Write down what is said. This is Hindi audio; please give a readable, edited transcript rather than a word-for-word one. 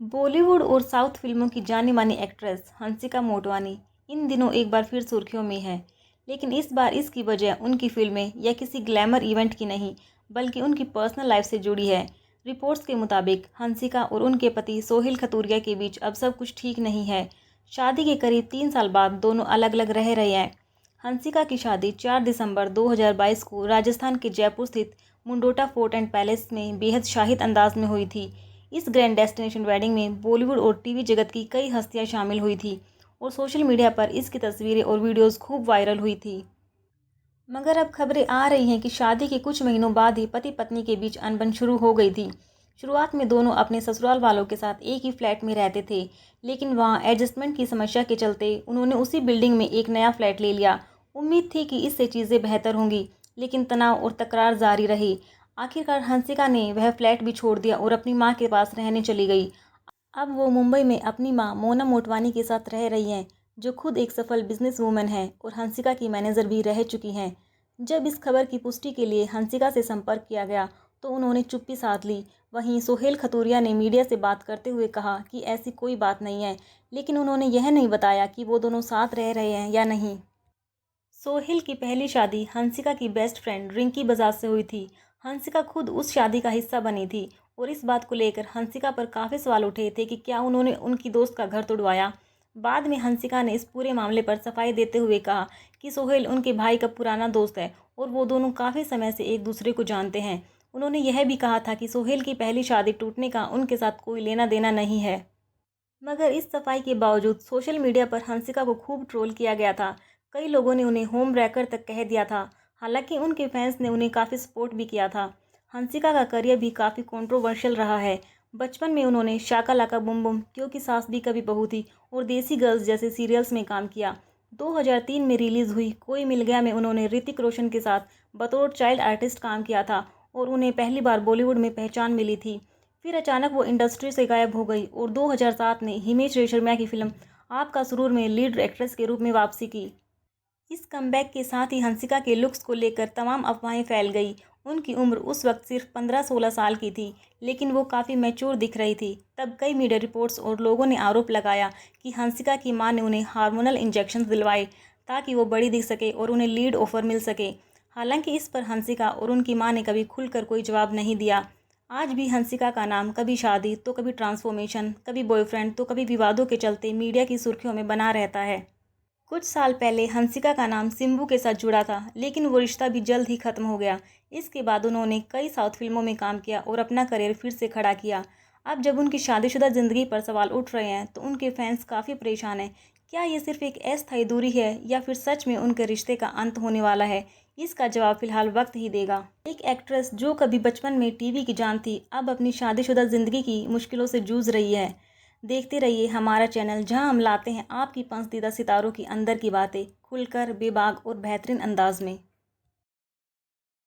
बॉलीवुड और साउथ फिल्मों की जानी-मानी एक्ट्रेस हंसिका मोटवानी इन दिनों एक बार फिर सुर्खियों में है। लेकिन इस बार इसकी वजह उनकी फिल्में या किसी ग्लैमर इवेंट की नहीं, बल्कि उनकी पर्सनल लाइफ से जुड़ी है। रिपोर्ट्स के मुताबिक हंसिका और उनके पति सोहेल खतूरिया के बीच अब सब कुछ ठीक नहीं है। शादी के करीब 3 साल बाद दोनों अलग-अलग रह रहे हैं। हंसिका की शादी 4 दिसंबर 2022 को राजस्थान के जयपुर स्थित मुंडोटा फोर्ट एंड पैलेस में बेहद शाही अंदाज में हुई थी। इस ग्रैंड डेस्टिनेशन वेडिंग में बॉलीवुड और टीवी जगत की कई हस्तियां शामिल हुई थी और सोशल मीडिया पर इसकी तस्वीरें और वीडियोस खूब वायरल हुई थी। मगर अब खबरें आ रही हैं कि शादी के कुछ महीनों बाद ही पति पत्नी के बीच अनबन शुरू हो गई थी। शुरुआत में दोनों अपने ससुराल वालों के साथ एक ही फ्लैट में रहते थे, लेकिन वहां एडजस्टमेंट की समस्या के चलते उन्होंने उसी बिल्डिंग में एक नया फ्लैट ले लिया। उम्मीद थी कि इससे चीज़ें बेहतर होंगी, लेकिन तनाव और तकरार जारी रही। आखिरकार हंसिका ने वह फ्लैट भी छोड़ दिया और अपनी माँ के पास रहने चली गई। अब वो मुंबई में अपनी मां मोना मोटवानी के साथ रह रही हैं, जो खुद एक सफल बिजनेस वूमन है और हंसिका की मैनेजर भी रह चुकी हैं। जब इस खबर की पुष्टि के लिए हंसिका से संपर्क किया गया तो उन्होंने चुप्पी साध ली। वहीं सोहेल खतूरिया ने मीडिया से बात करते हुए कहा कि ऐसी कोई बात नहीं है, लेकिन उन्होंने यह नहीं बताया कि वो दोनों साथ रह रहे हैं या नहीं। सोहेल की पहली शादी हंसिका की बेस्ट फ्रेंड रिंकी बजाज से हुई थी। हंसिका खुद उस शादी का हिस्सा बनी थी और इस बात को लेकर हंसिका पर काफ़ी सवाल उठे थे कि क्या उन्होंने उनकी दोस्त का घर तोड़वाया। बाद में हंसिका ने इस पूरे मामले पर सफाई देते हुए कहा कि सोहेल उनके भाई का पुराना दोस्त है और वो दोनों काफ़ी समय से एक दूसरे को जानते हैं। उन्होंने यह भी कहा था कि सोहेल की पहली शादी टूटने का उनके साथ कोई लेना देना नहीं है। मगर इस सफाई के बावजूद सोशल मीडिया पर हंसिका को खूब ट्रोल किया गया था। कई लोगों ने उन्हें होम ब्रेकर तक कह दिया था। हालांकि उनके फैंस ने उन्हें काफ़ी सपोर्ट भी किया था। हंसिका का करियर भी काफ़ी कंट्रोवर्शियल रहा है। बचपन में उन्होंने शाका लाका बुम बुम, क्योंकि सास भी कभी बहू थी और देसी गर्ल्स जैसे सीरियल्स में काम किया। 2003 में रिलीज़ हुई कोई मिल गया में उन्होंने ऋतिक रोशन के साथ बतौर चाइल्ड आर्टिस्ट काम किया था और उन्हें पहली बार बॉलीवुड में पहचान मिली थी। फिर अचानक वो इंडस्ट्री से गायब हो गई और 2007 में हिमेश रेशमिया की फिल्म आपका सुरूर में लीड एक्ट्रेस के रूप में वापसी की। इस कमबैक के साथ ही हंसिका के लुक्स को लेकर तमाम अफवाहें फैल गई। उनकी उम्र उस वक्त सिर्फ 15-16 साल की थी, लेकिन वो काफ़ी मैच्योर दिख रही थी। तब कई मीडिया रिपोर्ट्स और लोगों ने आरोप लगाया कि हंसिका की मां ने उन्हें हार्मोनल इंजेक्शन दिलवाए ताकि वो बड़ी दिख सके और उन्हें लीड ऑफर मिल सके। हालांकि इस पर हंसिका और उनकी मां ने कभी खुलकर कोई जवाब नहीं दिया। आज भी हंसिका का नाम कभी शादी तो कभी ट्रांसफॉर्मेशन, कभी बॉयफ्रेंड तो कभी विवादों के चलते मीडिया की सुर्खियों में बना रहता है। कुछ साल पहले हंसिका का नाम सिंबू के साथ जुड़ा था, लेकिन वो रिश्ता भी जल्द ही खत्म हो गया। इसके बाद उन्होंने कई साउथ फिल्मों में काम किया और अपना करियर फिर से खड़ा किया। अब जब उनकी शादीशुदा जिंदगी पर सवाल उठ रहे हैं तो उनके फैंस काफ़ी परेशान हैं। क्या ये सिर्फ एक अस्थायी दूरी है या फिर सच में उनके रिश्ते का अंत होने वाला है? इसका जवाब फिलहाल वक्त ही देगा। एक एक्ट्रेस जो कभी बचपन में टीवी की जान थी, अब अपनी शादीशुदा जिंदगी की मुश्किलों से जूझ रही है। देखते रहिए हमारा चैनल, जहां हम लाते हैं आपकी पसंदीदा सितारों की अंदर की बातें खुलकर, बेबाक और बेहतरीन अंदाज में।